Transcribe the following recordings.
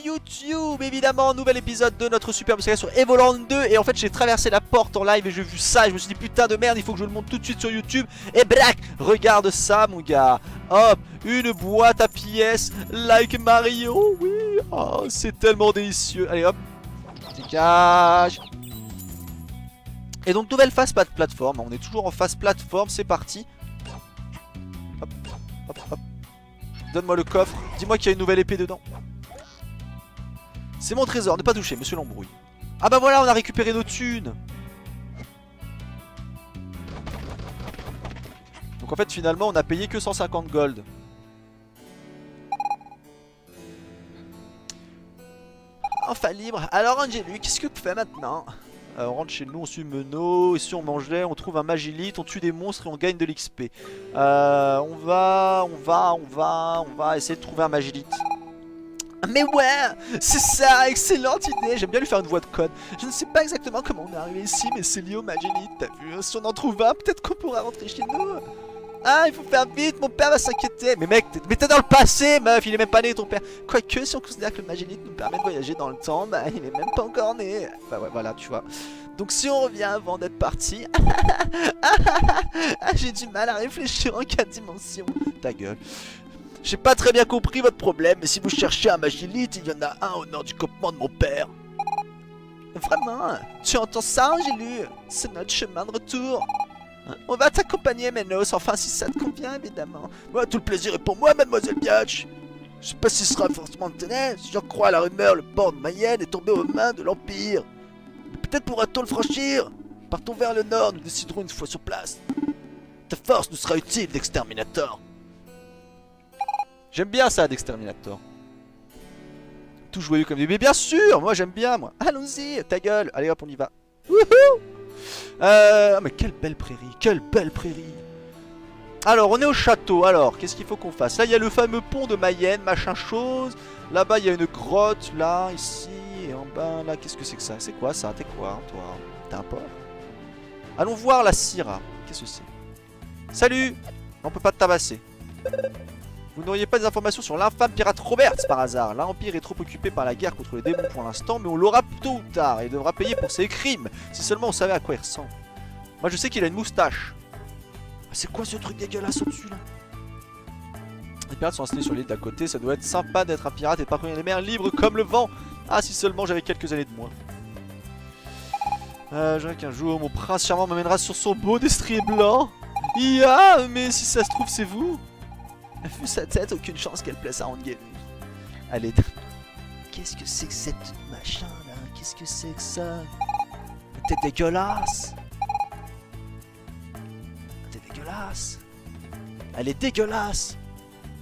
YouTube. Évidemment, nouvel épisode de notre superbe série sur Evoland 2. Et en fait j'ai traversé la porte en live et j'ai vu ça et je me suis dit putain de merde, il faut que je le monte tout de suite sur YouTube. Et brac, regarde ça mon gars. Hop, une boîte à pièces like Mario. Oui, oh, c'est tellement délicieux. Allez hop, dégage. Et donc nouvelle phase pas de plateforme. On est toujours en phase plateforme, c'est parti. Hop, hop, hop. Donne-moi le coffre, dis-moi qu'il y a une nouvelle épée dedans. C'est mon trésor, ne pas toucher, monsieur l'embrouille. Ah bah voilà, on a récupéré nos thunes. Donc en fait finalement on a payé que 150 gold. Enfin libre. Alors Angelu, qu'est-ce que tu fais maintenant? On rentre chez nous, on suit Meno, et si on mangeait, on trouve un Magilite, on tue des monstres et on gagne de l'XP. On va essayer de trouver un Magilite. Mais ouais, c'est ça, excellente idée. J'aime bien lui faire une voix de code. Je ne sais pas exactement comment on est arrivé ici, mais c'est lié au Magilite, t'as vu? Si on en trouve un, peut-être qu'on pourra rentrer chez nous. Ah, il faut faire vite, mon père va s'inquiéter. Mais mec, t'es dans le passé, meuf, il est même pas né ton père. Quoique, si on considère que le Magilite nous permet de voyager dans le temps, bah il est même pas encore né. Bah ouais, voilà, tu vois. Donc si on revient avant d'être parti... j'ai du mal à réfléchir en 4 dimensions. Ta gueule. J'ai pas très bien compris votre problème, mais si vous cherchez un Magilite, il y en a un au nord du campement de mon père. Vraiment? Tu entends ça, Angelu? C'est notre chemin de retour. On va t'accompagner, Menos, enfin si ça te convient, évidemment. Ouais, tout le plaisir est pour moi, mademoiselle Biatch. Je sais pas si ce sera forcément intérêt. Si j'en crois à la rumeur, le port de Mayenne est tombé aux mains de l'Empire. Peut-être pourra-t-on le franchir. Partons vers le nord, nous déciderons une fois sur place. Ta force nous sera utile, d'Exterminator. J'aime bien ça, d'Exterminator. Tout joyeux comme des... Mais bien sûr, moi j'aime bien, moi. Allons-y, ta gueule. Allez hop, on y va. Wouhou. Mais quelle belle prairie, quelle belle prairie. Alors on est au château, alors qu'est-ce qu'il faut qu'on fasse? Là il y a le fameux pont de Mayenne, machin chose. Là-bas il y a une grotte, là, ici. Et en bas là, qu'est-ce que c'est que ça? C'est quoi ça? T'es quoi toi? T'es un porc? Allons voir la Syrah. Qu'est-ce que c'est? Salut. On peut pas te tabasser. Vous n'auriez pas des informations sur l'infâme pirate Roberts par hasard? L'Empire est trop occupé par la guerre contre les démons pour l'instant, mais on l'aura tôt ou tard et il devra payer pour ses crimes. Si seulement on savait à quoi il ressemble. Moi je sais qu'il a une moustache. C'est quoi ce truc dégueulasse au-dessus là? Les pirates sont installés sur l'île d'à côté, ça doit être sympa d'être un pirate et de parcourir les mers libres comme le vent. Ah si seulement j'avais quelques années de moins. Je dirais qu'un jour mon prince charmant m'amènera sur son beau destrier blanc. Ya, mais si ça se trouve c'est vous. Vu sa tête, aucune chance qu'elle plaise à Angelu. Allez. Qu'est-ce que c'est que cette machin là? Qu'est-ce que c'est que ça? T'es dégueulasse. T'es dégueulasse. Elle est dégueulasse.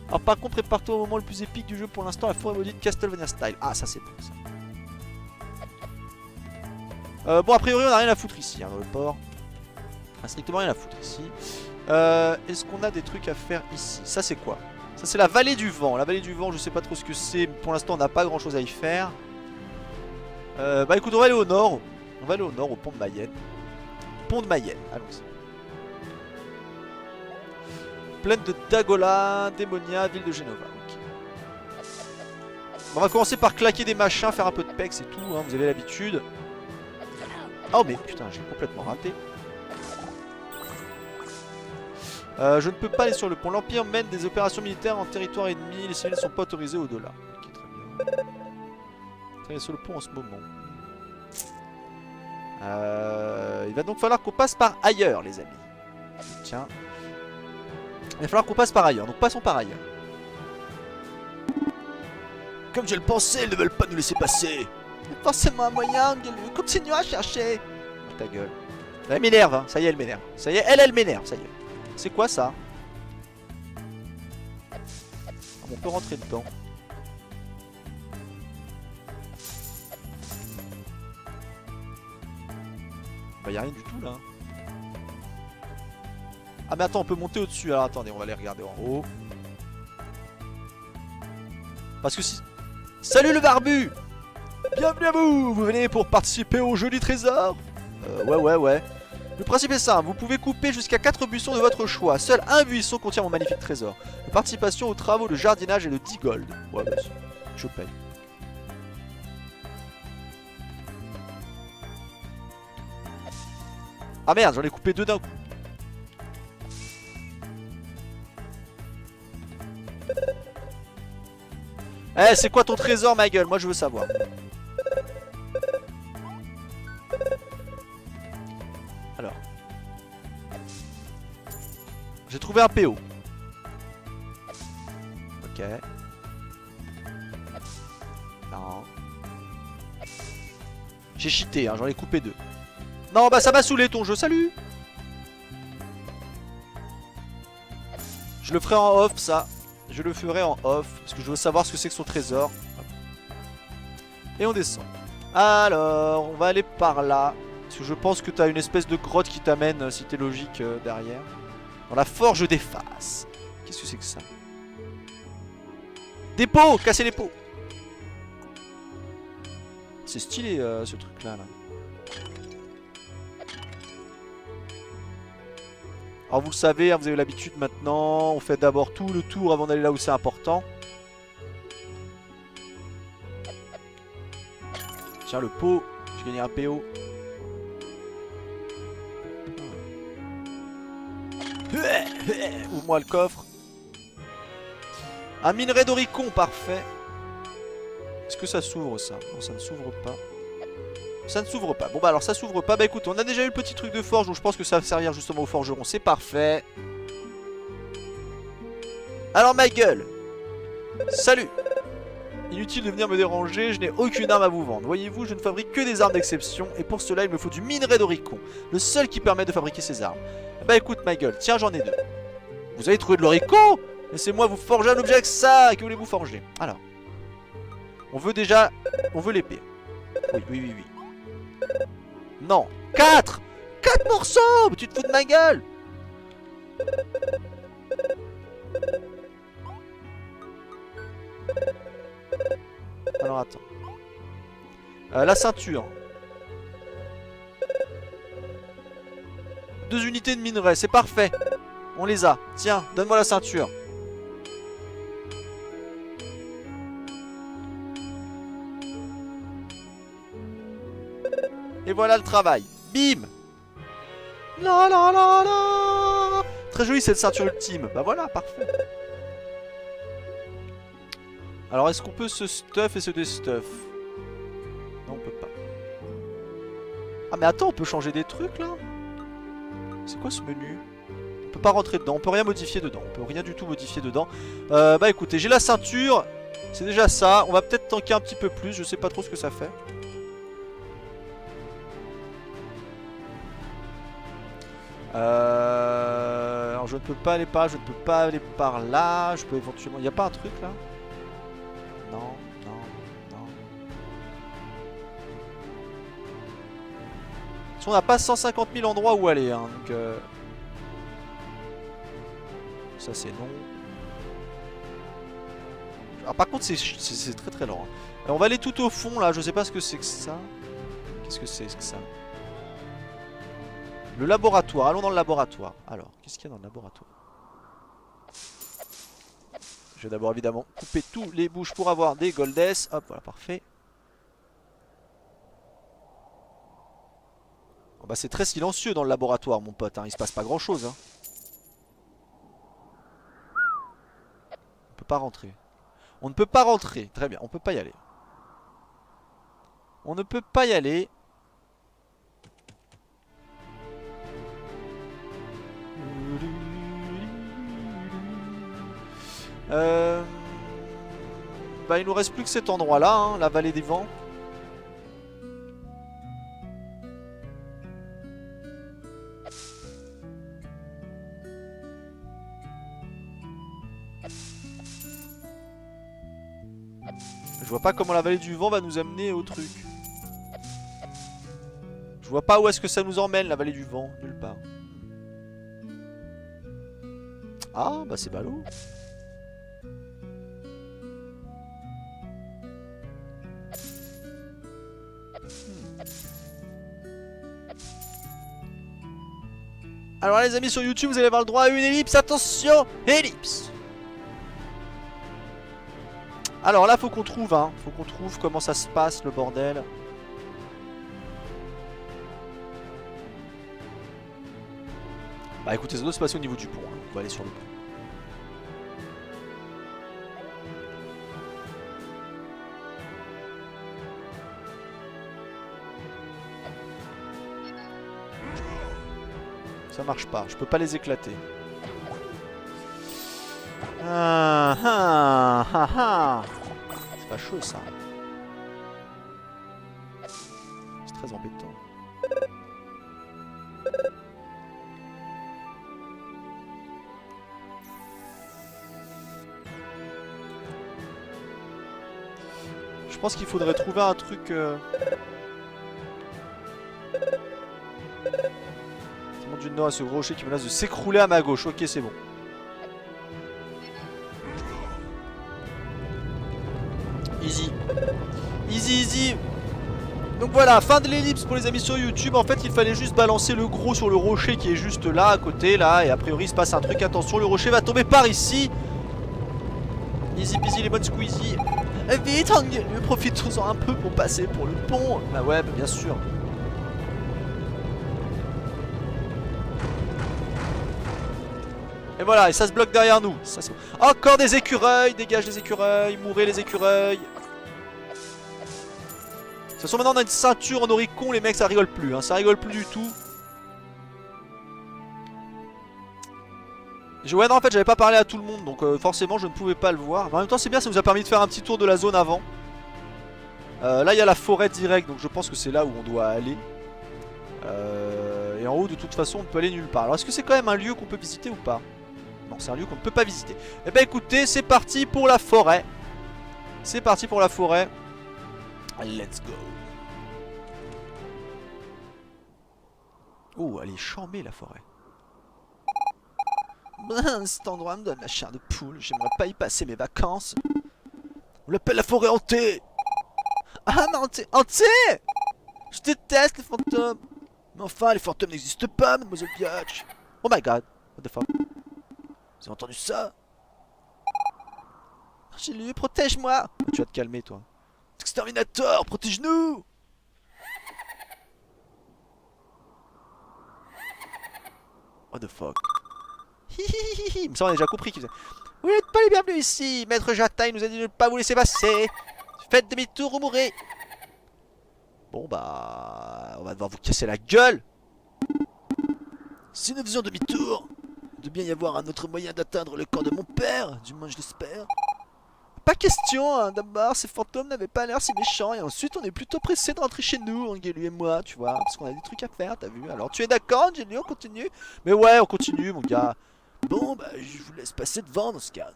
Alors par contre, prépare-toi au moment le plus épique du jeu pour l'instant, la forêt maudite Castlevania style. Ah ça c'est bon ça. Bon a priori on a rien à foutre ici hein, dans le port. On a strictement rien à foutre ici. Est-ce qu'on a des trucs à faire ici? Ça c'est quoi? Ça c'est la vallée du vent. La vallée du vent je sais pas trop ce que c'est. Pour l'instant on n'a pas grand chose à y faire. Bah écoute on va aller au nord. On va aller au nord au pont de Mayenne. Pont de Mayenne, allons-y. Plaine de Dagola, Démonia, ville de Genova. Okay. On va commencer par claquer des machins, faire un peu de pex et tout hein, vous avez l'habitude. Oh mais putain j'ai complètement raté. Je ne peux pas aller sur le pont. L'Empire mène des opérations militaires en territoire ennemi. Les civils ne sont pas autorisés au-delà. Ok, très bien. On est sur le pont en ce moment. Il va donc falloir qu'on passe par ailleurs, les amis. Tiens. Il va falloir qu'on passe par ailleurs. Donc passons par ailleurs. Comme je le pensais, ils ne veulent pas nous laisser passer. Forcément un moyen, continuons à chercher. Ta gueule. Elle m'énerve, hein. Ça y est, elle m'énerve. Ça y est, elle m'énerve, ça y est. C'est quoi ça? On peut rentrer dedans. Bah y'a rien du tout là. Ah mais attends on peut monter au dessus. Alors attendez on va aller regarder en haut. Parce que si... Salut le barbu. Bienvenue à vous. Vous venez pour participer au jeu du trésor? Ouais. Le principe est simple, vous pouvez couper jusqu'à 4 buissons de votre choix. Seul un buisson contient mon magnifique trésor. La participation aux travaux de jardinage est de 10 gold. Ouais, bah, je paye. Ah merde, j'en ai coupé 2 d'un coup. Eh, c'est quoi ton trésor, ma gueule? Moi, je veux savoir. Alors. J'ai trouvé un PO. Ok. Non. J'ai cheaté, hein, j'en ai coupé 2. Non, bah ça m'a saoulé ton jeu, salut. Je le ferai en off, ça. Je le ferai en off, parce que je veux savoir ce que c'est que son trésor. Et on descend. Alors, on va aller par là. Parce que je pense que t'as une espèce de grotte qui t'amène, si t'es logique, derrière. Dans la forge des faces. Qu'est-ce que c'est que ça? Des pots! Casser les pots! C'est stylé, ce truc-là, là. Alors vous le savez, hein, vous avez l'habitude maintenant. On fait d'abord tout le tour avant d'aller là où c'est important. Tiens, le pot. J'ai gagné un PO. Ouvre-moi le coffre. Un minerai d'oricon, parfait. Est-ce que ça s'ouvre, ça? Non, ça ne s'ouvre pas. Ça ne s'ouvre pas. Bon bah alors ça s'ouvre pas. Bah écoute, on a déjà eu le petit truc de forge, donc je pense que ça va servir justement au forgeron. C'est parfait. Alors ma gueule. Salut. Inutile de venir me déranger, je n'ai aucune arme à vous vendre. Voyez-vous, je ne fabrique que des armes d'exception, et pour cela il me faut du minerai d'oricon, le seul qui permet de fabriquer ces armes. Bah écoute ma gueule, tiens j'en ai 2. Vous avez trouvé de l'oricon? Laissez-moi vous forger un objet avec ça. Que voulez-vous forger? Alors. On veut déjà... On veut l'épée. Oui. Non. 4 morceaux. Mais tu te fous de ma gueule. Alors attends. La ceinture. 2 unités de minerai, c'est parfait. On les a. Tiens, donne-moi la ceinture. Et voilà le travail. Bim. La la la la. Très jolie cette ceinture ultime. Bah voilà, parfait. Alors est-ce qu'on peut se stuff et se destuff? Non, on peut pas. Ah mais attends, on peut changer des trucs là? C'est quoi ce menu? On peut pas rentrer dedans, on peut rien modifier dedans. On peut rien du tout modifier dedans. Bah écoutez, j'ai la ceinture. C'est déjà ça. On va peut-être tanker un petit peu plus. Je sais pas trop ce que ça fait. Alors je ne peux pas aller par là, je ne peux pas aller par là. Je peux éventuellement... Il n'y a pas un truc là? Non. On n'a pas 150 000 endroits où aller, hein, donc... Ça c'est non. Alors par contre c'est très très lent. Hein. Alors, on va aller tout au fond là, je sais pas ce que c'est que ça. Qu'est-ce que c'est que ça? Le laboratoire, allons dans le laboratoire. Alors, qu'est-ce qu'il y a dans le laboratoire? Je vais d'abord évidemment couper tous les bouches pour avoir des goldess. Hop, voilà, parfait. Oh, bah c'est très silencieux dans le laboratoire mon pote, hein. Il se passe pas grand chose. Hein. On peut pas rentrer. On ne peut pas rentrer. Très bien, on peut pas y aller. On ne peut pas y aller. Bah il nous reste plus que cet endroit là, hein, la vallée des vents. Je vois pas comment la vallée du vent va nous amener au truc. Je vois pas où est-ce que ça nous emmène la vallée du vent, nulle part. Ah bah c'est ballot. Alors les amis sur YouTube vous allez avoir le droit à une ellipse, attention, ellipse. Alors là faut qu'on trouve, hein, faut qu'on trouve comment ça se passe le bordel. Bah écoutez, ça doit se passer au niveau du pont, hein. On va aller sur le pont. Ça marche pas, je peux pas les éclater. Ah, ah, ah, ah. C'est pas chaud ça. C'est très embêtant. Je pense qu'il faudrait trouver un truc... du nord à ce gros rocher qui menace de s'écrouler à ma gauche. Ok, c'est bon. Easy. Easy, easy. Donc voilà, fin de l'ellipse pour les amis sur YouTube. En fait, il fallait juste balancer le gros sur le rocher qui est juste là, à côté, là. Et a priori, il se passe un truc. Attention, le rocher va tomber par ici. Easy peasy, les bonnes squeezy. Vite, profitons-en un peu pour passer pour le pont. Bah ouais, bah bien sûr. Et voilà, et ça se bloque derrière nous. Ça, encore des écureuils, dégage les écureuils, mourrez les écureuils. De toute façon, maintenant on a une ceinture en oricon, les mecs, ça rigole plus, hein, ça rigole plus du tout. Ouais, non, en fait, j'avais pas parlé à tout le monde, donc forcément, je ne pouvais pas le voir. Mais en même temps, c'est bien, ça vous a permis de faire un petit tour de la zone avant. Là, il y a la forêt directe, donc je pense que c'est là où on doit aller. Et en haut, de toute façon, on ne peut aller nulle part. Alors, est-ce que c'est quand même un lieu qu'on peut visiter ou pas? Non, c'est un lieu qu'on ne peut pas visiter. Eh ben écoutez, c'est parti pour la forêt. C'est parti pour la forêt. Let's go. Oh, elle est charmée la forêt. Cet endroit me donne la chair de poule. J'aimerais pas y passer mes vacances. On l'appelle la forêt hantée. Ah, mais hantée. Je déteste les fantômes. Mais enfin, les fantômes n'existent pas, mademoiselle Biatch. Oh my god, what the fuck. Vous avez entendu ça? J'ai lu, protège-moi. Tu vas te calmer, toi. Exterminator, protège-nous. What the fuck. Hihihihi. Mais ça, on a déjà compris qu'il faisait. Vous n'êtes pas les bienvenus ici. Maître Jataï nous a dit de ne pas vous laisser passer. Faites demi-tour ou mourrez. Bon bah... on va devoir vous casser la gueule. Si nous faisions demi-tour, il doit bien y avoir un autre moyen d'atteindre le camp de mon père. Du moins je l'espère. Pas question, hein. D'abord ces fantômes n'avaient pas l'air si méchants. Et ensuite on est plutôt pressé de rentrer chez nous, Angelu et moi, tu vois. Parce qu'on a des trucs à faire, t'as vu. Alors tu es d'accord, Angelu, on continue? Mais ouais, on continue, mon gars. Bon bah je vous laisse passer devant dans ce cas.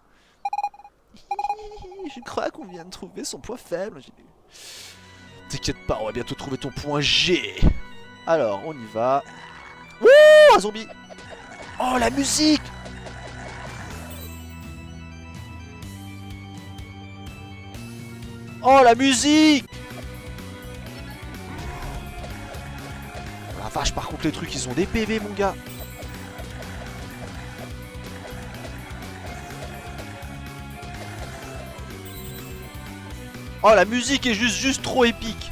Je crois qu'on vient de trouver son point faible, Angelu. T'inquiète pas, on va bientôt trouver ton point G. Alors, on y va. Wouh, un zombie. Oh, la musique. Oh, la musique. Oh, la vache, par contre, les trucs, ils ont des PV, mon gars. Oh, la musique est juste trop épique.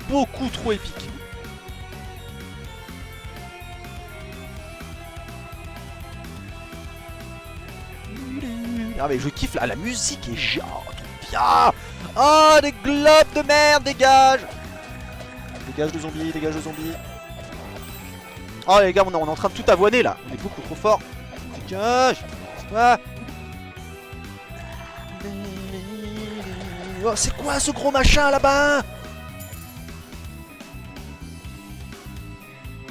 Beaucoup trop épique. Ah mais je kiffe là, la musique est genre trop bien. Oh, des globes de merde, dégage. Dégage le zombie, dégage le zombie. Oh les gars, on est en train de tout avoiner là. On est beaucoup trop fort. Dégage. Ah. Oh, c'est quoi ce gros machin là-bas?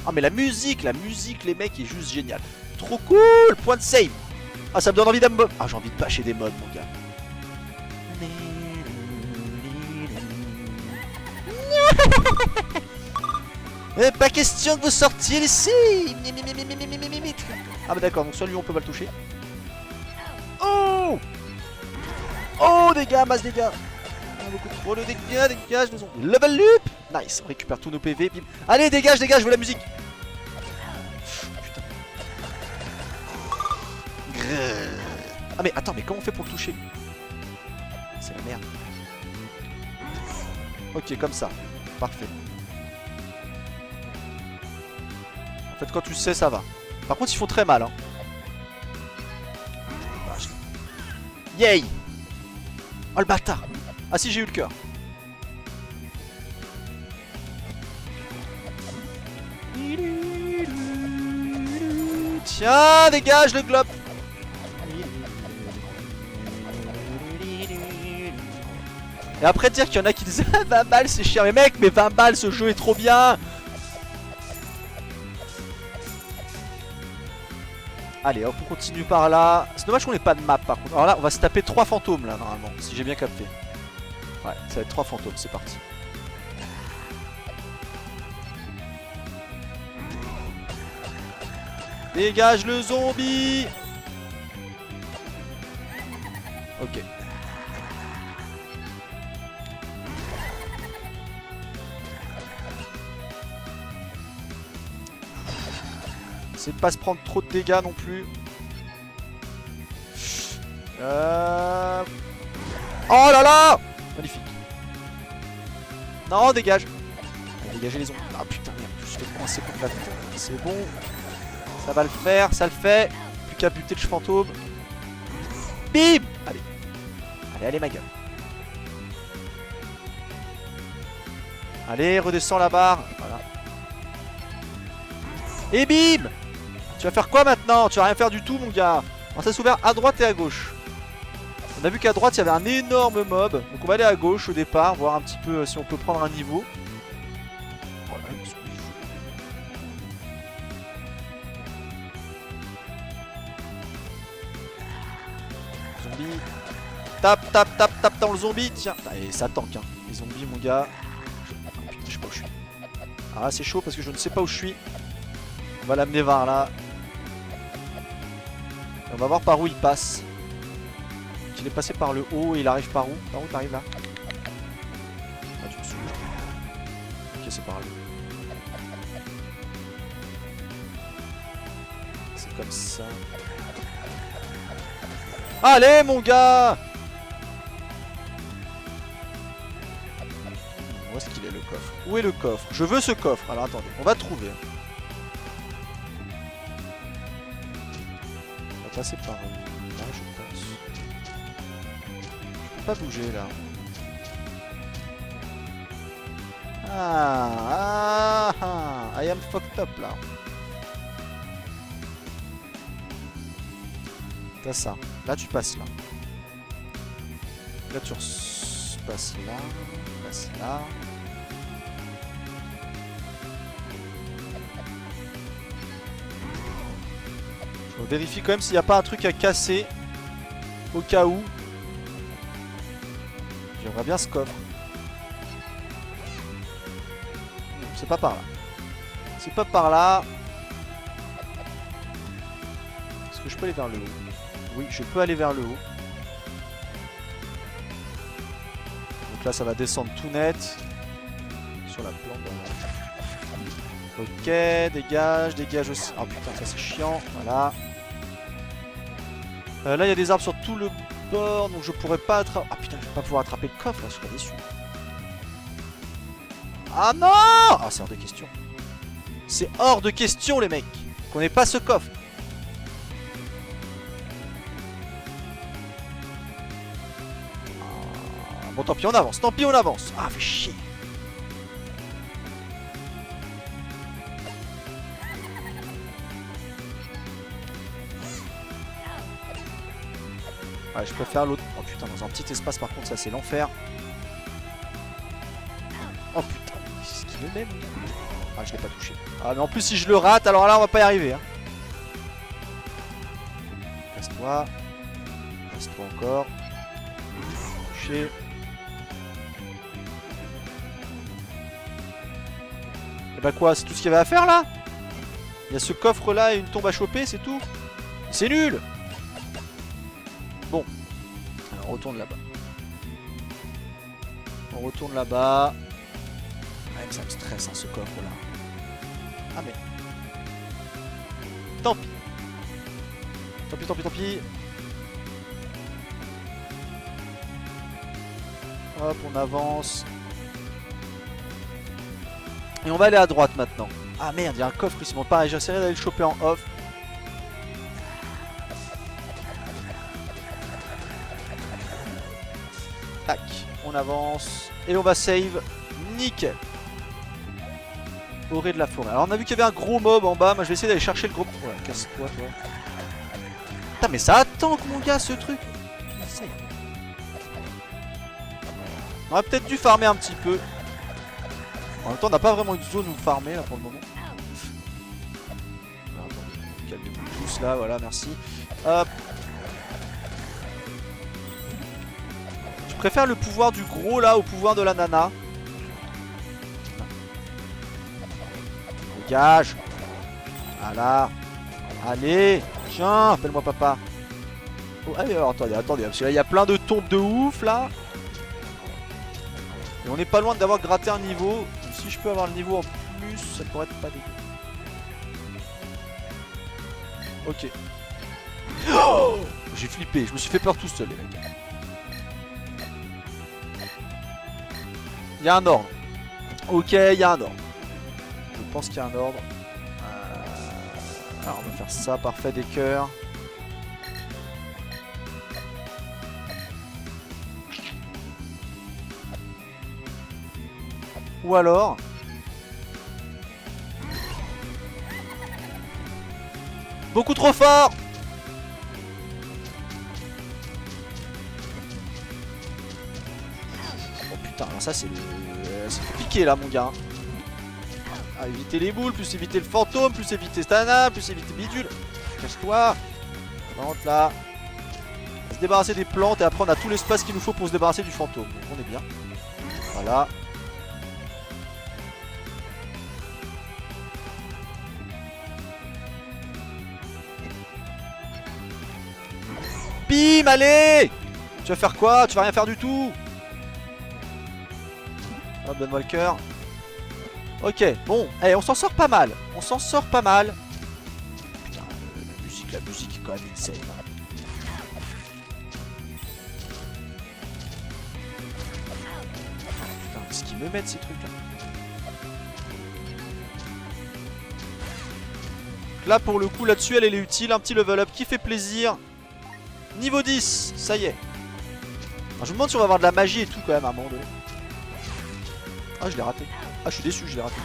Ah mais la musique, les mecs, est juste géniale. Trop cool. Point de save. Ah, ça me donne envie d'un mob. Ah, j'ai envie de bâcher des mobs, mon gars. Pas question de vous sortir ici. Ah bah d'accord, donc soit lui on peut pas le toucher. Oh. Oh, dégâts, masse dégâts. Beaucoup trop de dégâts, dégage, nous ont level loop. Nice, on récupère tous nos PV. Bim. Allez, dégage, dégage, je veux la musique. Putain. Ah mais attends, mais comment on fait pour le toucher? C'est la merde. Ok, comme ça. Parfait. En fait, quand tu sais, ça va. Par contre ils font très mal hein. Yay. Oh le bâtard. Ah si j'ai eu le cœur. Tiens dégage le globe. Et après dire qu'il y en a qui disent 20 balles c'est cher. Mais mec mais 20 balles ce jeu est trop bien. Allez hop on continue par là. C'est dommage qu'on n'ait pas de map par contre. Alors là on va se taper 3 fantômes là normalement. Si j'ai bien capté. Ouais ça va être 3 fantômes c'est parti. Dégage le zombie. Ok. C'est de pas se prendre trop de dégâts non plus. Oh là là. Magnifique. Non, dégage. Allez, dégagez les zombies. Ah putain, merde, je suis coincé contre la tête. C'est bon. Ça va le faire, ça le fait. Plus qu'à buter le fantôme. Bim. Allez. Allez, allez, ma gueule. Allez, redescends la barre. Voilà. Et bim. Tu vas faire quoi maintenant? Tu vas rien faire du tout mon gars. Alors ça s'est ouvert à droite et à gauche. On a vu qu'à droite il y avait un énorme mob. Donc on va aller à gauche au départ. Voir un petit peu si on peut prendre un niveau. Zombie. Tape, tape, tape, tape dans le zombie. Tiens. Et ça tank hein. Les zombies mon gars. Putain je sais pas où je suis. Ah c'est chaud parce que je ne sais pas où je suis. On va l'amener vers là. Et on va voir par où il passe. Il est passé par le haut et il arrive par où? Par où t'arrives là? Ah tu me saoules. Ok c'est par là. C'est comme ça. Allez mon gars! Où est-ce qu'il est le coffre? Où est le coffre? Je veux ce coffre. Alors attendez, on va trouver. On va passer par là je pense. Pas bouger là. I am fucked up là. T'as ça. Là tu passes là. Là tu passes là. Passes là. Je vérifie quand même s'il n'y a pas un truc à casser. Au cas où. J'aimerais bien ce coffre. C'est pas par là. C'est pas par là. Est-ce que je peux aller vers le haut? Oui, je peux aller vers le haut. Donc là, ça va descendre tout net. Sur la plante. Ok, dégage, dégage aussi. Oh putain, ça c'est chiant. Voilà. Là, il y a des arbres sur tout le bord, donc je pourrais pas attraper. Ah putain, je vais pas pouvoir attraper le coffre là, je serais déçu. Ah non! Ah, c'est hors de question. C'est hors de question, les mecs, qu'on ait pas ce coffre. Ah, bon, tant pis, on avance. Tant pis, on avance. Ah, fait chier. Ouais, je préfère l'autre. Oh putain, dans un petit espace, par contre, ça c'est l'enfer. Oh putain, c'est ce qu'il me met. Ah, je l'ai pas touché. Ah, mais en plus, si je le rate, alors là, on va pas y arriver. Hein. Casse-toi. Casse-toi encore. Touché. Et bah quoi, c'est tout ce qu'il y avait à faire là? Il y a ce coffre là et une tombe à choper, c'est tout? C'est nul! Bon. Alors, on retourne là-bas. On retourne là-bas. Ouais, ça me stresse, hein, ce coffre là. Ah mais... Tant pis. Tant pis, tant pis, tant pis. Hop, on avance. Et on va aller à droite maintenant. Ah merde, il y a un coffre ici. Bon, pareil, j'essaierai d'aller le choper en off. Tac, on avance. Et on va save. Nickel. Orée de la forêt. Alors on a vu qu'il y avait un gros mob en bas. Moi je vais essayer d'aller chercher le gros... Ouais, casse-toi toi. Putain mais ça attend mon gars ce truc. On aurait peut-être dû farmer un petit peu. En même temps on n'a pas vraiment une zone où farmer là pour le moment. Calmez-vous tous là, voilà, merci. Hop. Je préfère le pouvoir du gros là au pouvoir de la nana. Dégage. Voilà. Allez. Tiens, appelle-moi papa. Oh, allez, alors attendez, parce que là il y a plein de tombes de ouf là. Et on n'est pas loin d'avoir gratté un niveau. Donc, si je peux avoir le niveau en plus, ça pourrait être pas dégueu. Ok. Oh, j'ai flippé, je me suis fait peur tout seul les mecs. Il y a un ordre. Ok, il y a un ordre. Je pense qu'il y a un ordre. Alors on va faire ça, parfait, des cœurs. Ou alors... Beaucoup trop fort. Oh putain, alors ça c'est le... c'est compliqué là mon gars. Ah, éviter les boules, plus éviter le fantôme, plus éviter Stana, plus éviter bidule. Cache-toi. Rentre là. On va se débarrasser des plantes et après on a tout l'espace qu'il nous faut pour se débarrasser du fantôme. Donc on est bien. Voilà. Bim, allez. Tu vas faire quoi? Tu vas rien faire du tout. Oh, donne-moi le cœur. Ok, bon, allez, on s'en sort pas mal. On s'en sort pas mal. Putain, la musique est quand même insane. Putain, qu'est-ce qu'ils me mettent ces trucs-là? Là, pour le coup, là-dessus, elle est utile. Un petit level up qui fait plaisir. Niveau 10, ça y est. Alors, je me demande si on va avoir de la magie et tout quand même à un moment donné. Ah, je l'ai raté. Ah, je suis déçu, je l'ai raté.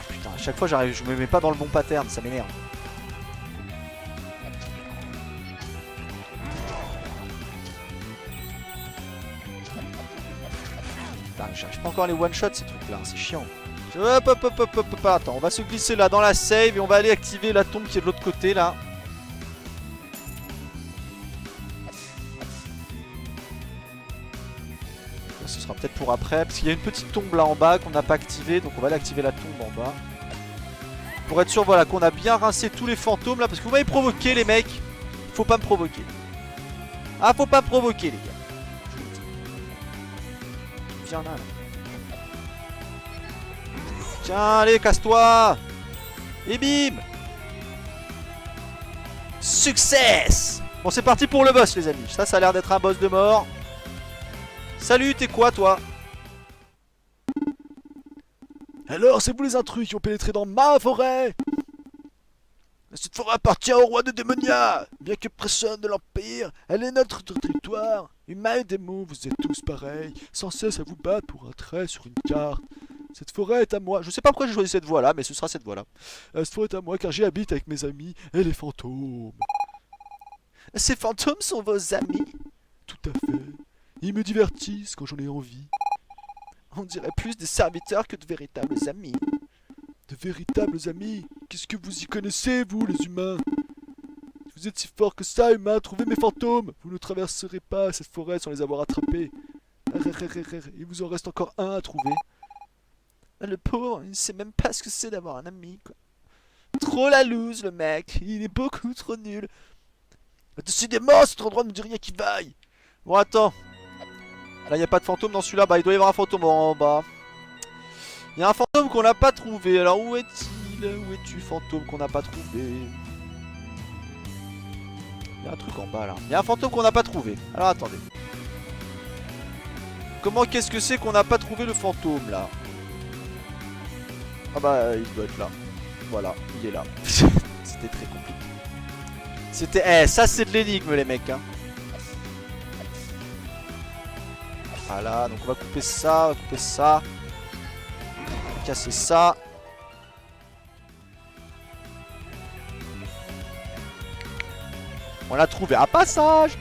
Putain, à chaque fois j'arrive, je me mets pas dans le bon pattern, ça m'énerve. Putain, j'arrive pas encore à les one shot ces trucs là, c'est chiant. Hop, attends, on va se glisser là dans la save et on va aller activer la tombe qui est de l'autre côté là. Ce sera peut-être pour après, parce qu'il y a une petite tombe là en bas qu'on n'a pas activée, donc on va aller activer la tombe en bas. Pour être sûr, voilà, qu'on a bien rincé tous les fantômes là, parce que vous m'avez provoqué les mecs. Faut pas me provoquer. Ah, faut pas me provoquer les gars. Viens là. Tiens, allez, casse-toi. Et bim. Success. Bon, c'est parti pour le boss les amis. Ça a l'air d'être un boss de mort. Salut, t'es quoi toi? Alors, c'est vous les intrus qui ont pénétré dans ma forêt. Cette forêt appartient au roi de Démonia. Bien que personne de l'Empire, elle est notre territoire. Humains et démons, vous êtes tous pareils, sans cesse à vous battre pour un trait sur une carte. Cette forêt est à moi. Je sais pas pourquoi j'ai choisi cette voie là, mais ce sera cette voie là. Cette forêt est à moi car j'y habite avec mes amis et les fantômes. Ces fantômes sont vos amis? Tout à fait. Ils me divertissent quand j'en ai envie. On dirait plus des serviteurs que de véritables amis. De véritables amis? Qu'est-ce que vous y connaissez, vous, les humains? Vous êtes si forts que ça, humains, trouvez mes fantômes. Vous ne traverserez pas cette forêt sans les avoir attrapés. Il vous en reste encore un à trouver. Le pauvre, il sait même pas ce que c'est d'avoir un ami, quoi. Trop la loose, le mec. Il est beaucoup trop nul. Décidément, cet endroit ne me dit rien qui vaille. Bon, attends. Là, il n'y a pas de fantôme dans celui-là. Bah, il doit y avoir un fantôme en bas. Il y a un fantôme qu'on n'a pas trouvé. Alors, où est-il? Où es-tu, fantôme qu'on n'a pas trouvé? Il y a un truc en bas, là. Il y a un fantôme qu'on n'a pas trouvé. Alors, attendez. Comment, qu'est-ce que c'est qu'on n'a pas trouvé le fantôme, là? Ah bah, il doit être là. Voilà, il est là. C'était très compliqué. C'était... Eh, ça c'est de l'énigme les mecs hein. Voilà, donc on va couper ça, on va couper ça. On va casser ça. On l'a trouvé. Un passage.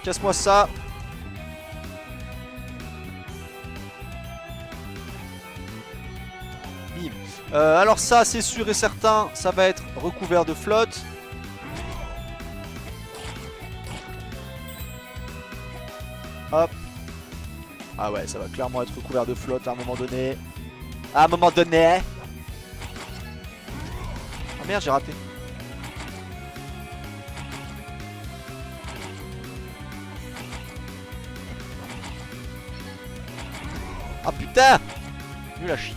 Casse-moi ça. Bim. Alors ça, c'est sûr et certain, ça va être recouvert de flotte. Hop. Ah ouais, ça va clairement être recouvert de flotte à un moment donné. À un moment donné. Ah merde, j'ai raté. Ah putain. Nul à chier.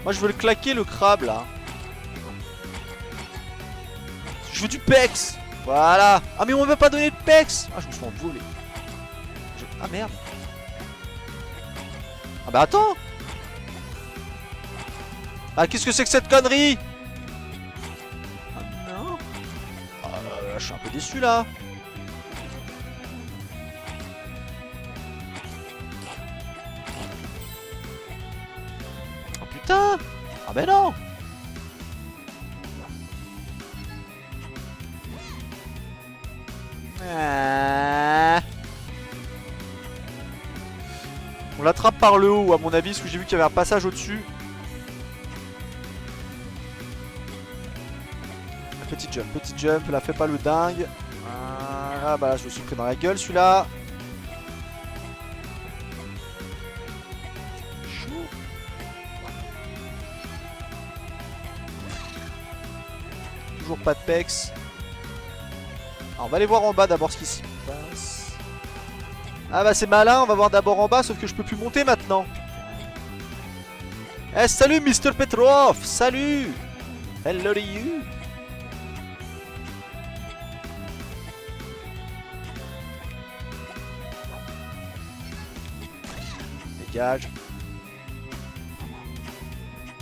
Moi je veux le claquer le crabe là. Je veux du pex. Voilà. Ah mais on m'a pas donné de pex. Ah je me suis envolé. Ah merde. Ah bah attends. Ah qu'est-ce que c'est que cette connerie? Ah non. Ah là, je suis un peu déçu là. Oh putain. Ah bah non. On l'attrape par le haut à mon avis parce que j'ai vu qu'il y avait un passage au-dessus. Petit jump, là fais pas le dingue. Ah bah là je me suis pris dans la gueule celui-là. Chaud. Toujours pas de pex. Alors, on va aller voir en bas d'abord ce qui s'y passe. Ah bah c'est malin, on va voir d'abord en bas sauf que je peux plus monter maintenant. Eh salut Mr Petrov. Salut. Hello to you. Dégage.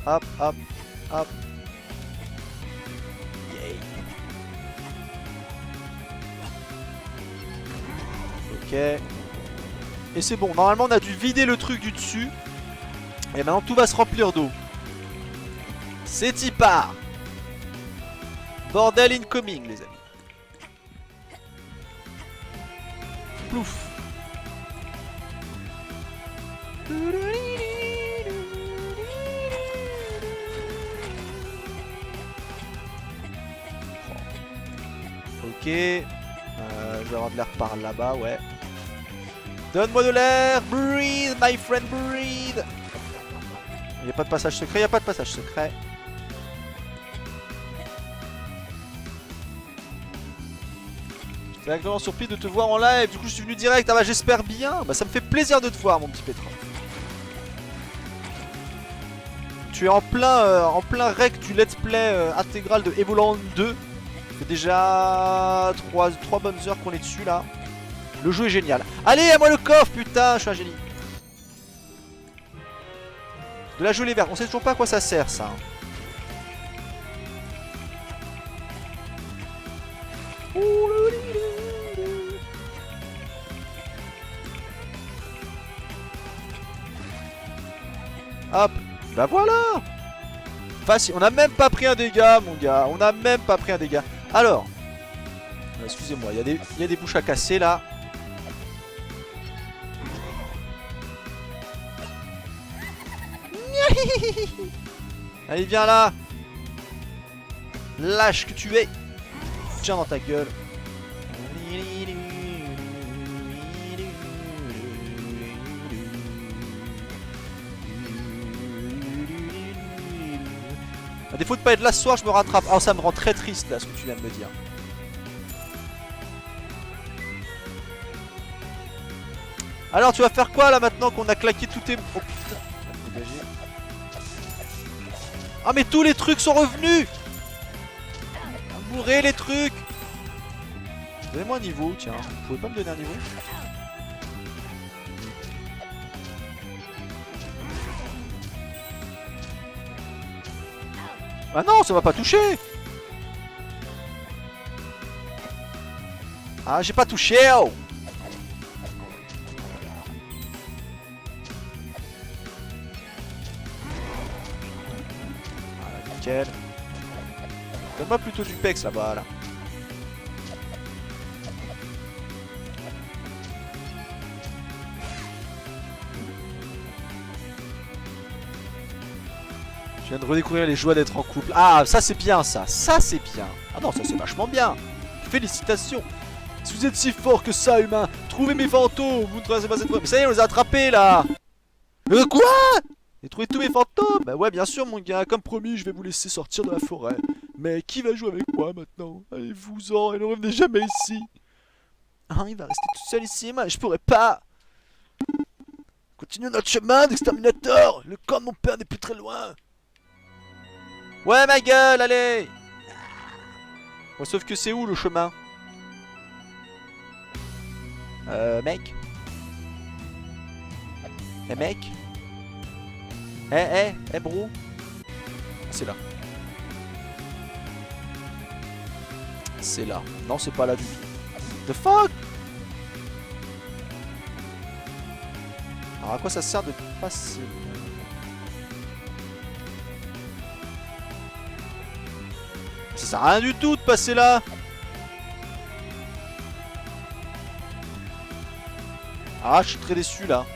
Hop hop hop. Yay. Ok. Et c'est bon, normalement on a dû vider le truc du dessus. Et maintenant tout va se remplir d'eau. C'est y part. Bordel incoming les amis. Plouf. Ok. Je vais avoir de l'air par là-bas, ouais. Donne-moi de l'air. Breathe, my friend, breathe. Il n'y a pas de passage secret, il n'y a pas de passage secret. C'est exactement surpris de te voir en live. Du coup, je suis venu direct. Ah bah, j'espère bien. Bah, ça me fait plaisir de te voir, mon petit Petrov. Tu es en plein rec du let's play intégral de Evoland 2. Ça fait déjà 3 bonnes heures qu'on est dessus là. Le jeu est génial. Allez, à moi le coffre, putain, je suis un génie. De la gelée verte, on sait toujours pas à quoi ça sert ça. Hop, bah voilà. Facile, on a même pas pris un dégât mon gars. On a même pas pris un dégât. Alors, excusez-moi, il y a des bouches à casser là. Allez, viens là. Lâche que tu es. Tiens dans ta gueule. À défaut de pas être là ce soir, je me rattrape. Oh, ça me rend très triste là ce que tu viens de me dire. Alors, tu vas faire quoi là maintenant qu'on a claqué tous tes... Oh putain. Ah mais tous les trucs sont revenus. Bourrez les trucs. Donnez-moi un niveau, tiens. Vous pouvez pas me donner un niveau? Ah non, ça m'a pas touché. Ah, j'ai pas touché, oh. Voilà, nickel. Donne-moi plutôt du pex là-bas, là. Je viens de redécouvrir les joies d'être en couple. Ah, ça c'est bien, ça. Ça c'est bien. Ah non, ça c'est vachement bien. Félicitations. Si vous êtes si fort que ça, humain, trouvez mes fantômes. Vous ne traversez pas cette fois. Mais ça y est, on les a attrapés là. Quoi? J'ai trouvé tous mes fantômes. Bah ouais, bien sûr, mon gars. Comme promis, je vais vous laisser sortir de la forêt. Mais qui va jouer avec moi maintenant? Allez-vous-en et ne revenez jamais ici. Ah, il va rester tout seul ici. Moi, je pourrais pas. Continuons notre chemin d'exterminateur. Le camp de mon père n'est plus très loin. Ouais, ma gueule, allez. Bon, sauf que c'est où le chemin? Mec. Eh, mec. Eh, bro. C'est là. C'est là. Non, c'est pas là du tout. The fuck? Alors, à quoi ça sert de passer? Ça sert à rien du tout de passer là. Ah, je suis très déçu là.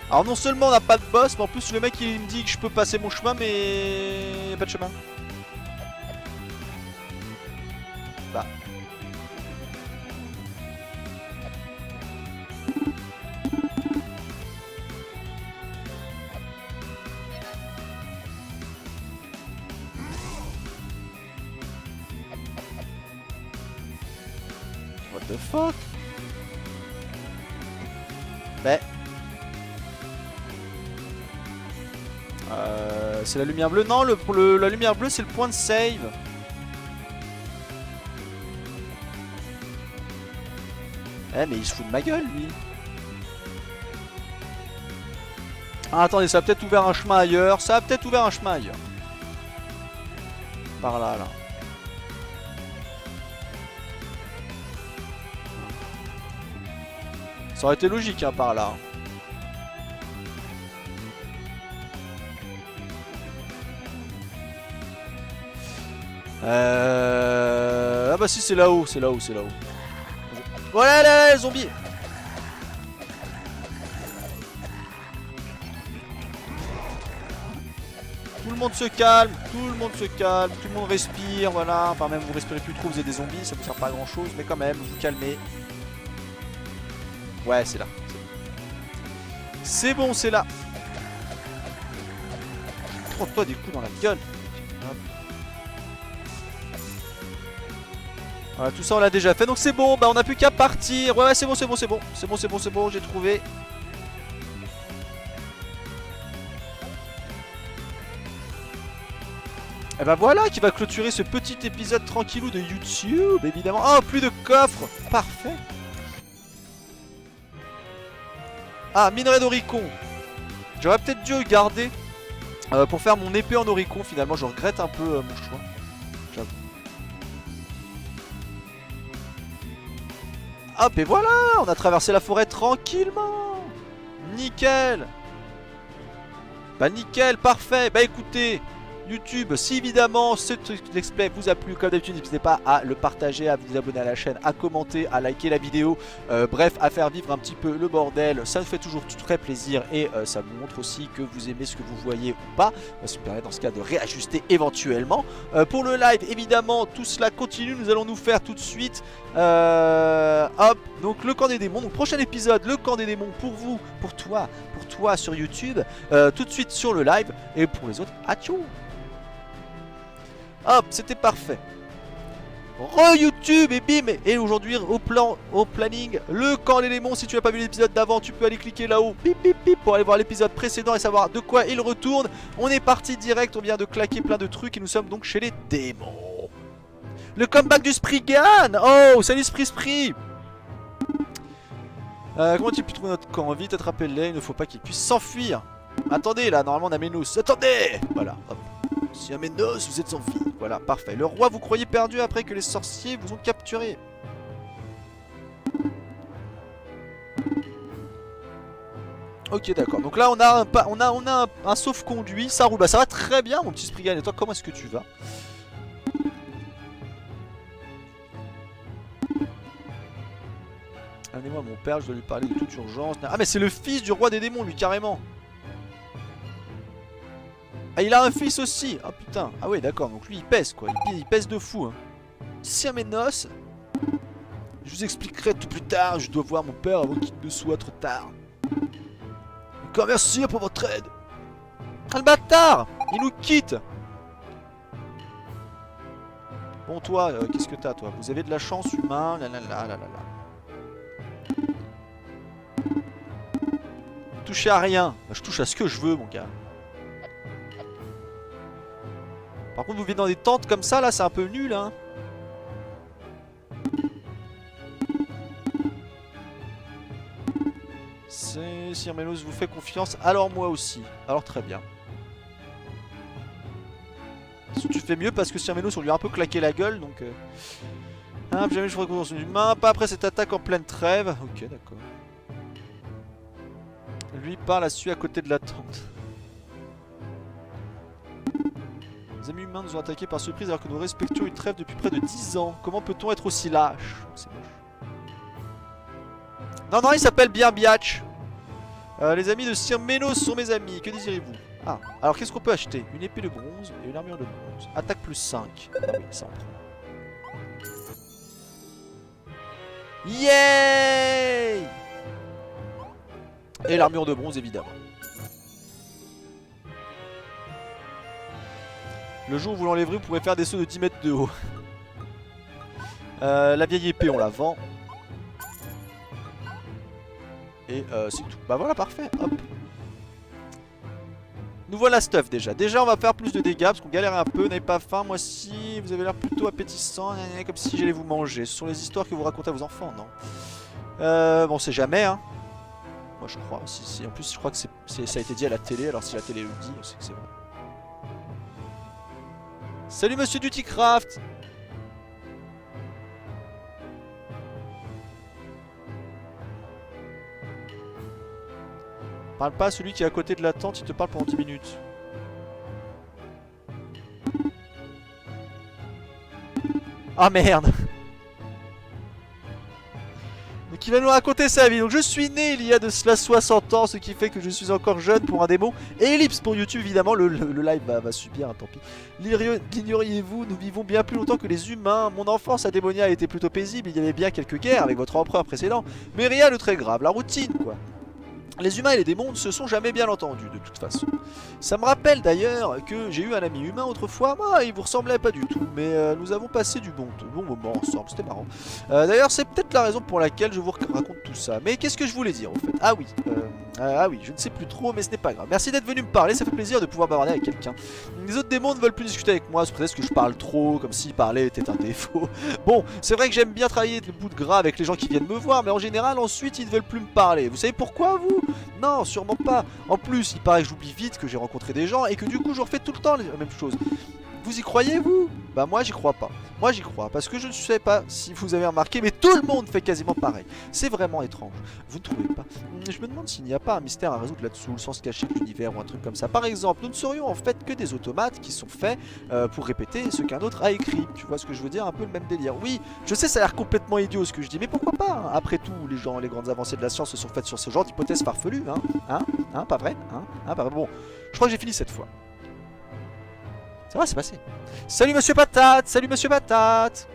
Alors non seulement on n'a pas de boss, mais en plus le mec il me dit que je peux passer mon chemin, mais il n'y a pas de chemin. Bah. What the fuck? Bah. C'est la lumière bleue. Non, la lumière bleue c'est le point de save. Eh mais il se fout de ma gueule lui. Ah attendez, ça a peut-être ouvert un chemin ailleurs. Ça a peut-être ouvert un chemin ailleurs. Par là, là. Ça aurait été logique hein, par là. Ah bah si c'est là-haut, c'est là-haut, c'est là-haut. Voilà là, les zombies. Tout le monde se calme, tout le monde se calme, tout le monde respire, voilà. Enfin même vous respirez plus trop, vous êtes des zombies, ça vous sert pas à grand chose, mais quand même, vous calmez. Ouais, c'est là. C'est bon, c'est là. Prends-toi des coups dans la gueule. Hop. Voilà, tout ça on l'a déjà fait, donc c'est bon, bah on a plus qu'à partir. Ouais, c'est bon, c'est bon, c'est bon. C'est bon, c'est bon, c'est bon, j'ai trouvé. Et bah voilà qui va clôturer ce petit épisode tranquillou de YouTube, évidemment. Oh, plus de coffre. Parfait. Ah, minerai d'Oricon. J'aurais peut-être dû garder pour faire mon épée en Oricon. Finalement, je regrette un peu mon choix. J'avoue. Hop, et voilà, on a traversé la forêt tranquillement. Nickel. Bah nickel, parfait. Bah écoutez, YouTube, si évidemment ce let's play vous a plu, comme d'habitude n'hésitez pas à le partager, à vous abonner à la chaîne, à commenter, à liker la vidéo, bref à faire vivre un petit peu le bordel, ça nous fait toujours très plaisir et ça vous montre aussi que vous aimez ce que vous voyez ou pas, ça nous permet dans ce cas de réajuster éventuellement. Pour le live évidemment tout cela continue, nous allons nous faire tout de suite hop, donc le camp des démons, donc prochain épisode, le camp des démons pour vous, pour toi sur YouTube, tout de suite sur le live et pour les autres, atchou. Hop, c'était parfait. Re-YouTube et bim. Et aujourd'hui au planning, le camp des démons. Si tu n'as pas vu l'épisode d'avant, tu peux aller cliquer là-haut, pip pip pip, pour aller voir l'épisode précédent et savoir de quoi il retourne. On est parti direct, on vient de claquer plein de trucs et nous sommes donc chez les démons. Le comeback du Spriggan. Oh, salut Sprit. Comment tu pu trouver notre camp? Vite attraper-les, il ne faut pas qu'il puisse s'enfuir. Attendez, là, normalement on a Ménos. Attendez. Voilà, hop. Si un Ménos, vous êtes en vie. Voilà, parfait. Le roi, vous croyez perdu après que les sorciers vous ont capturé. Ok, d'accord. Donc là, on a un sauf-conduit. Ça roule. Bah, ça va très bien, mon petit Spriggan. Et toi, comment est-ce que tu vas? Amenez-moi mon père, je dois lui parler de toute urgence. Ah, mais c'est le fils du roi des démons, lui, carrément. Ah, il a un fils aussi. Ah, putain. Ah, ouais, d'accord. Donc lui, il pèse, quoi. Il pèse de fou. Hein. Sire Ménos, je vous expliquerai tout plus tard. Je dois voir mon père avant qu'il ne soit trop tard. Encore merci pour votre aide. Ah, le bâtard. Il nous quitte. Bon, toi, qu'est-ce que t'as, toi? Vous avez de la chance, humain. Là, là, là, là, là, là. Vous touchez à rien. Je touche à ce que je veux, mon gars. Par contre, vous vivez dans des tentes comme ça, là, c'est un peu nul, hein. Sire Ménos vous fait confiance, alors moi aussi. Alors très bien. Tu fais mieux parce que Sir Ménos, on lui a un peu claqué la gueule, donc... Ah, jamais je ferai confiance en humain, pas après cette attaque en pleine trêve. Ok, d'accord. Lui parle à celui à côté de la tente. Les amis humains nous ont attaqués par surprise alors que nous respections une trêve depuis près de 10 ans. Comment peut-on être aussi lâche? C'est moche. Non, non, il s'appelle bien Biatch. Les amis de Sir Ménos sont mes amis. Que désirez-vous? Ah, alors qu'est-ce qu'on peut acheter? Une épée de bronze et une armure de bronze. Attaque plus 5. Ah oui, ça en prend. Yay! Et l'armure de bronze, évidemment. Le jour où vous l'enlèverez, vous pourrez faire des sauts de 10 mètres de haut. La vieille épée, on la vend. Et c'est tout. Bah voilà, parfait. Hop. Nous voilà stuff déjà. Déjà, on va faire plus de dégâts parce qu'on galère un peu. N'avez pas faim, moi si. Vous avez l'air plutôt appétissant. Comme si j'allais vous manger. Ce sont les histoires que vous racontez à vos enfants, non? Bon, c'est jamais, hein. Moi, je crois. Si. En plus, je crois que ça a été dit à la télé. Alors, si la télé le dit, c'est que c'est vrai. Salut, monsieur Dutycraft. Parle pas à celui qui est à côté de la tente, il te parle pendant 10 minutes. Ah merde. Donc il va nous raconter sa vie. Donc je suis né il y a de cela 60 ans, ce qui fait que je suis encore jeune pour un démo. Et ellipse pour YouTube évidemment, le live va subir, hein, tant pis. L'ignoriez-vous, nous vivons bien plus longtemps que les humains. Mon enfance à Démonia a été plutôt paisible, il y avait bien quelques guerres avec votre empereur précédent. Mais rien de très grave, la routine quoi. Les humains et les démons ne se sont jamais bien entendus de toute façon. Ça me rappelle d'ailleurs que j'ai eu un ami humain autrefois. Moi, il vous ressemblait pas du tout, mais nous avons passé du bon moment ensemble, c'était marrant. D'ailleurs, c'est peut-être la raison pour laquelle je vous raconte tout ça. Mais qu'est-ce que je voulais dire en fait? Ah oui, je ne sais plus trop, mais ce n'est pas grave. Merci d'être venu me parler, ça fait plaisir de pouvoir bavarder avec quelqu'un. Les autres démons ne veulent plus discuter avec moi, c'est peut-être que je parle trop, comme si parler était un défaut. Bon, c'est vrai que j'aime bien travailler de bout de gras avec les gens qui viennent me voir, mais en général, ensuite, ils ne veulent plus me parler. Vous savez pourquoi, vous? Non, sûrement pas. En plus, il paraît que j'oublie vite que j'ai rencontré des gens et que du coup, je refais tout le temps la même chose. Vous y croyez, vous? Bah moi, j'y crois pas. Moi, j'y crois parce que je ne sais pas si vous avez remarqué, mais tout le monde fait quasiment pareil. C'est vraiment étrange. Vous ne trouvez pas? Je me demande s'il n'y a pas un mystère à résoudre là-dessous, sans se cacher de l'univers ou un truc comme ça. Par exemple, nous ne serions en fait que des automates qui sont faits pour répéter ce qu'un autre a écrit. Tu vois ce que je veux dire? Un peu le même délire. Oui, je sais, ça a l'air complètement idiot ce que je dis, mais pourquoi pas hein? Après tout, les grandes avancées de la science se sont faites sur ce genre d'hypothèses farfelues. Hein, pas vrai? Pas vrai. Bon, je crois que j'ai fini cette fois. Ça va, c'est passé. Salut Monsieur Patate! Salut Monsieur Patate!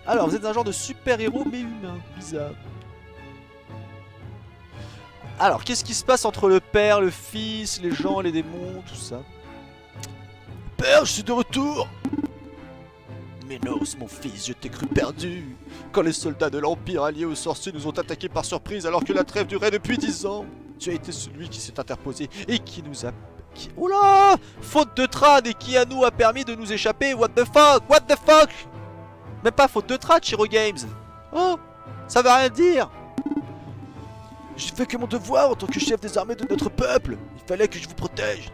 Alors, vous êtes un genre de super-héros mais humain. Bizarre. Alors, qu'est-ce qui se passe entre le père, le fils, les gens, les démons, tout ça? Père, je suis de retour! Ménos, mon fils, je t'ai cru perdu. Quand les soldats de l'Empire alliés aux sorciers nous ont attaqués par surprise alors que la trêve durait depuis 10 ans, tu as été celui qui s'est interposé et qui nous a... Oula! Faute de trad et qui à nous a permis de nous échapper. What the fuck? What the fuck? Même pas faute de trace, Shiro Games. Oh, ça veut rien dire. J'ai fait que mon devoir en tant que chef des armées de notre peuple. Il fallait que je vous protège.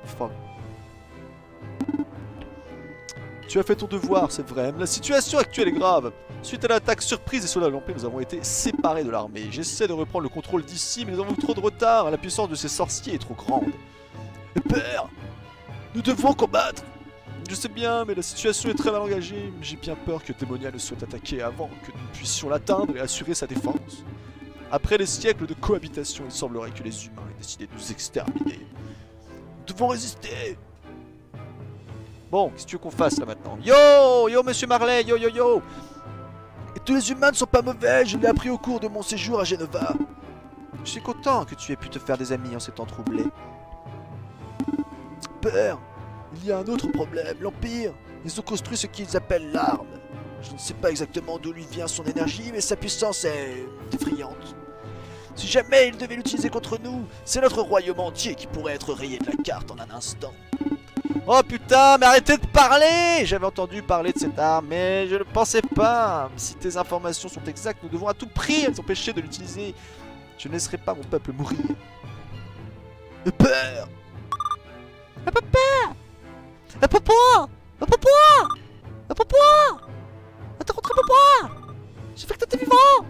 Enfin. Tu as fait ton devoir, c'est vrai. Mais la situation actuelle est grave. Suite à l'attaque surprise des soldats lampés, nous avons été séparés de l'armée. J'essaie de reprendre le contrôle d'ici, mais nous avons trop de retard. La puissance de ces sorciers est trop grande. Père, nous devons combattre. Je sais bien, mais la situation est très mal engagée. J'ai bien peur que Démonia ne soit attaqué avant que nous puissions l'atteindre et assurer sa défense. Après des siècles de cohabitation, il semblerait que les humains aient décidé de nous exterminer. Nous devons résister. Bon, qu'est-ce que tu veux qu'on fasse là maintenant? Yo, yo monsieur Marley, yo yo yo. Et tous les humains ne sont pas mauvais, je l'ai appris au cours de mon séjour à Genova. Je suis content que tu aies pu te faire des amis en ces temps troublés. Père, il y a un autre problème, l'Empire. Ils ont construit ce qu'ils appellent l'arme. Je ne sais pas exactement d'où lui vient son énergie, mais sa puissance est effrayante. Si jamais il devait l'utiliser contre nous, c'est notre royaume entier qui pourrait être rayé de la carte en un instant. Oh putain, mais arrêtez de parler! J'avais entendu parler de cette arme, mais je ne pensais pas. Si tes informations sont exactes, nous devons à tout prix les empêcher de l'utiliser. Je ne laisserai pas mon peuple mourir. Père! Papa! Papa! Papa! Papa! T'es rentré, papa! J'ai fait que t'étais vivant!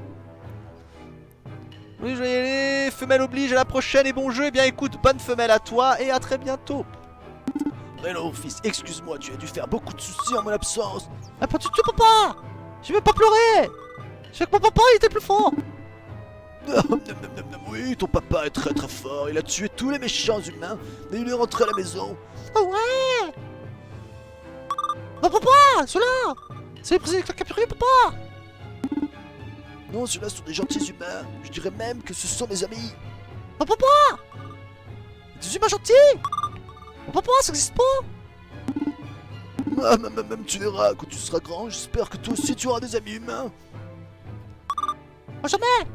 Oui, je vais y aller. Femelle oblige, à la prochaine et bon jeu. Eh bien, écoute, bonne femelle à toi et à très bientôt. Hello, fils, excuse-moi, tu as dû faire beaucoup de soucis en mon absence. Ah, pas du tout, papa! J'ai même pas pleuré! Je sais que mon papa, il était plus fort! Oui, ton papa est très très fort. Il a tué tous les méchants humains et il est rentré à la maison. Oh ouais! Oh papa! Ceux-là! C'est les prisonniers que t'as capturés, papa! Non, ceux-là sont des gentils humains. Je dirais même que ce sont mes amis. Oh papa! Des humains gentils! Oh papa, ça existe pas! Ah, même tu verras quand tu seras grand. J'espère que toi aussi tu auras des amis humains. Oh, jamais!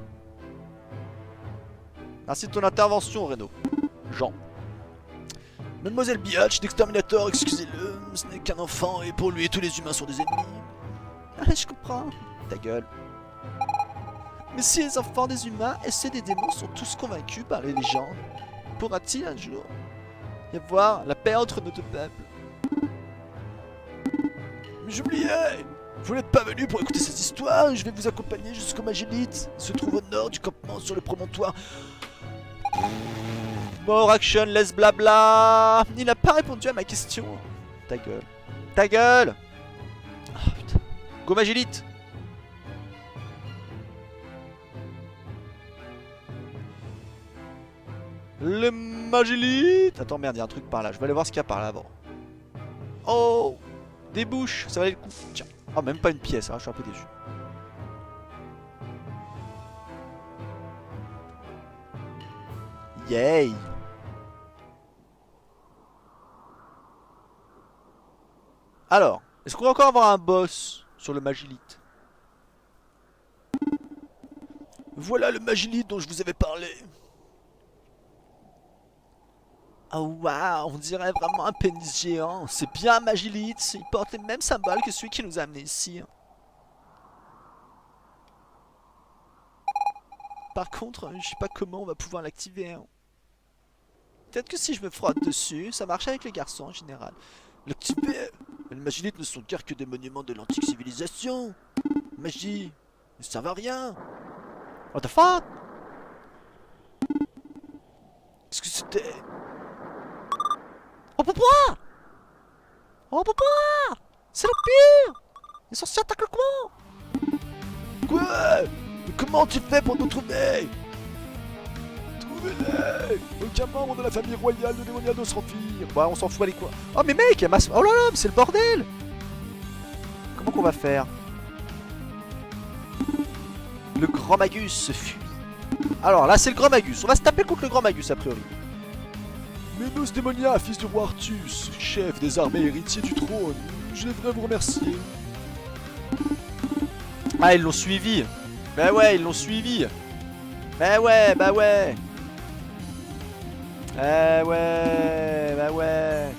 Merci de ton intervention, Reno. Jean. Mademoiselle Biatch, d'Exterminator, excusez-le, ce n'est qu'un enfant et pour lui tous les humains sont des ennemis. Ah, je comprends. Ta gueule. Mais si les enfants des humains et ceux des démons sont tous convaincus par les légendes, pourra-t-il un jour y avoir la paix entre nos deux peuples? Mais j'oubliais! Vous n'êtes pas venu pour écouter cette histoire, je vais vous accompagner jusqu'au Magélite. Il se trouve au nord du campement sur le promontoire. More action, laisse blabla. Il n'a pas répondu à ma question. Ta gueule. Ta gueule. Ah putain. Go Magélite. Le Magélite. Attends merde, il y a un truc par là. Je vais aller voir ce qu'il y a par là avant. Oh. Des bouches, ça valait le coup. Tiens. Ah, même pas une pièce, hein, je suis un peu déçu. Yay! Alors, est-ce qu'on va encore avoir un boss sur le Magélite? Voilà le Magélite dont je vous avais parlé. Oh waouh, on dirait vraiment un pénis géant. C'est bien un Magélite, il porte les mêmes symboles que celui qui nous a amenés ici. Par contre, je sais pas comment on va pouvoir l'activer. Peut-être que si je me frotte dessus, ça marche avec les garçons en général. L'activer? Les Magélites ne sont guère que des monuments de l'antique civilisation. Magie, ne servent à rien. What the fuck? Qu'est-ce que c'était? Oh papa! Oh papa! C'est l'Empire! Les sorciers attaquent le coin! Quoi? Mais comment tu fais pour nous trouver? Trouvez-les! Aucun membre de la famille royale de Démonia ne se renfire. Bah on s'en fout, allez quoi. Oh mais mec, il y a masse... Oh là là, mais c'est le bordel! Comment qu'on va faire? Le grand Magus se fuit. Alors là c'est le grand Magus. On va se taper contre le grand Magus a priori. Ménos Démonia, fils du roi Artus, chef des armées héritier du trône, je devrais vous remercier. Ah, ils l'ont suivi. Bah ouais, ils l'ont suivi. Bah ouais, bah ouais. Eh ouais, bah ouais.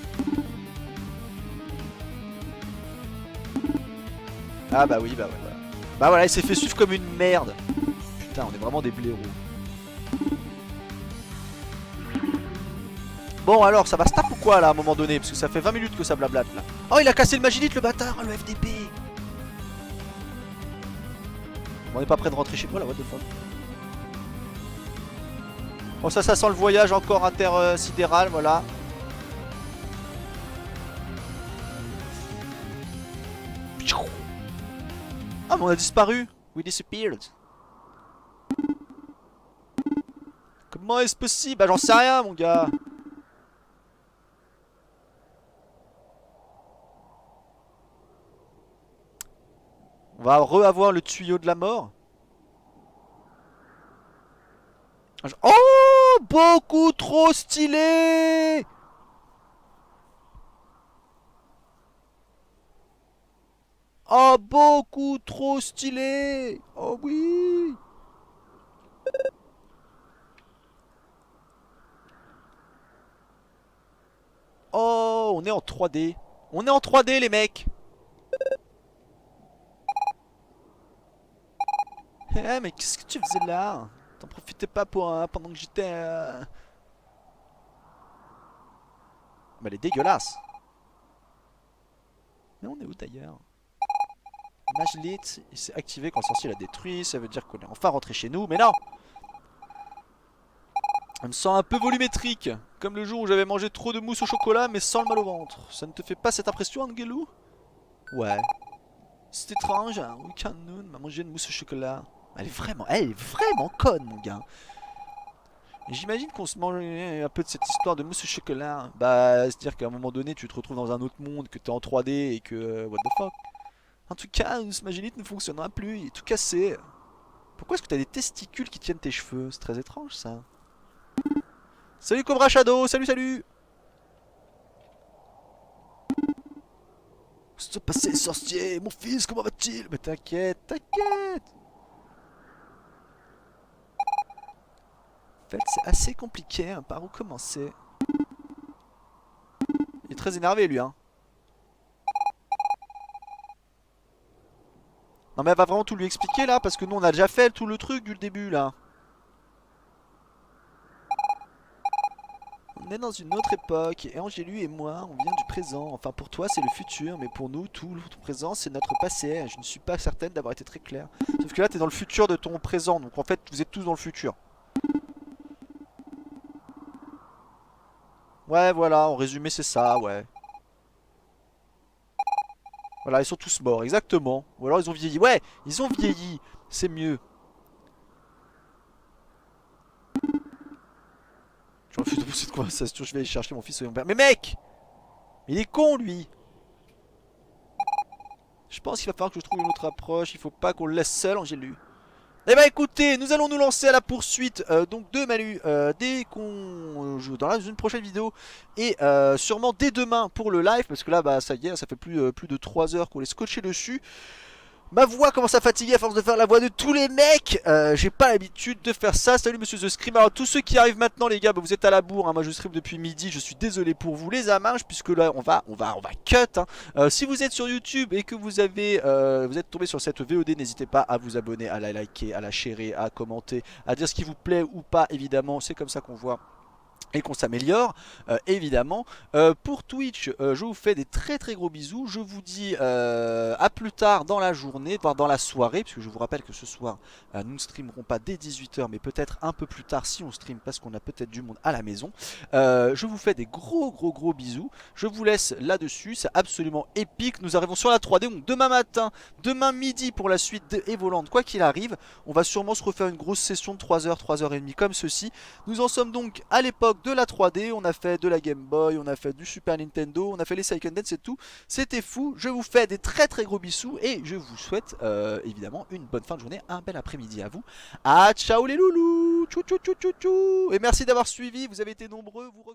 Ah bah oui, bah ouais, voilà. Bah voilà, il s'est fait suivre comme une merde. Putain, on est vraiment des blaireaux. Bon alors, ça va se taper ou quoi là à un moment donné? Parce que ça fait 20 minutes que ça blablate là. Oh, il a cassé le Magilite le bâtard, le FDP. Bon, on est pas prêt de rentrer chez moi là, what the fuck. Bon, ça sent le voyage encore intersidéral, voilà. Ah, mais on a disparu. We disappeared. Comment est-ce possible? Bah, j'en sais rien, mon gars. On va re-avoir le tuyau de la mort. Oh, beaucoup trop stylé. Oh, beaucoup trop stylé. Oh oui. Oh, on est en 3D. On est en 3D, les mecs. Eh, mais qu'est-ce que tu faisais là? T'en profitais pas pendant que j'étais... Bah, elle est dégueulasse. Mais on est où d'ailleurs? Maglit, il s'est activé quand le sorcier l'a détruit. Ça veut dire qu'on est enfin rentré chez nous. Mais non! Elle me sent un peu volumétrique. Comme le jour où j'avais mangé trop de mousse au chocolat mais sans le mal au ventre. Ça ne te fait pas cette impression, Angelou? Ouais. C'est étrange, hein. Weekend Noon m'a mangé une mousse au chocolat. Elle est vraiment conne, mon gars. J'imagine qu'on se mange un peu de cette histoire de mousse au chocolat. Bah, c'est-à-dire qu'à un moment donné, tu te retrouves dans un autre monde, que t'es en 3D et que... what the fuck. En tout cas, ce Magélite ne fonctionnera plus, il est tout cassé. Pourquoi est-ce que t'as des testicules qui tiennent tes cheveux? C'est très étrange, ça. Salut Cobra Shadow, salut, salut. Qu'est-ce qui s'est passé, sorcier? Mon fils, comment va-t-il? Mais t'inquiète, t'inquiète. En fait, c'est assez compliqué, hein, par où commencer. Il est très énervé, lui, hein. Non mais elle va vraiment tout lui expliquer là, parce que nous on a déjà fait tout le truc du début là. On est dans une autre époque, et Angélu et moi, on vient du présent. Enfin pour toi c'est le futur, mais pour nous tout le présent c'est notre passé. Je ne suis pas certaine d'avoir été très clair. Sauf que là t'es dans le futur de ton présent, donc en fait vous êtes tous dans le futur. Ouais voilà, en résumé c'est ça, ouais. Voilà, ils sont tous morts, exactement. Ou alors ils ont vieilli. Ouais, ils ont vieilli, c'est mieux. Je refuse de pousser de conversation, je vais aller chercher mon fils et mon père. Mais mec! Il est con lui! Je pense qu'il va falloir que je trouve une autre approche. Il faut pas qu'on le laisse seul, Angélu. Eh bah écoutez, nous allons nous lancer à la poursuite donc de Manu dès qu'on joue dans une prochaine vidéo et sûrement dès demain pour le live parce que là bah ça y est, ça fait plus de 3 heures qu'on est scotché dessus. Ma voix commence à fatiguer à force de faire la voix de tous les mecs. J'ai pas l'habitude de faire ça. Salut monsieur The Scream. Alors tous ceux qui arrivent maintenant les gars, bah, vous êtes à la bourre, hein. Moi je stream depuis midi. Je suis désolé pour vous les amarges puisque là on va cut, hein. Si vous êtes sur YouTube et que vous êtes tombé sur cette VOD, n'hésitez pas à vous abonner, à la liker, à la sharer, à commenter, à dire ce qui vous plaît ou pas. Évidemment c'est comme ça qu'on voit et qu'on s'améliore évidemment. Pour Twitch je vous fais des très gros bisous. Je vous dis à plus tard dans la journée, voire dans la soirée, puisque je vous rappelle que ce soir nous ne streamerons pas dès 18 h mais peut-être un peu plus tard si on stream, parce qu'on a peut-être du monde à la maison. Je vous fais des gros bisous. Je vous laisse là-dessus, c'est absolument épique. Nous arrivons sur la 3D, donc demain matin, demain midi pour la suite de Evoland. Quoi qu'il arrive, on va sûrement se refaire une grosse session de 3 h 3 h 30 comme ceci. Nous en sommes donc à l'époque de la 3D, on a fait de la Game Boy, on a fait du Super Nintendo, on a fait les Second Dance et tout. C'était fou, je vous fais des très gros bisous et je vous souhaite évidemment une bonne fin de journée, un bel après-midi à vous. Ah ciao les loulous, tchou tchou tchou tchou tchou. Et merci d'avoir suivi, vous avez été nombreux, vous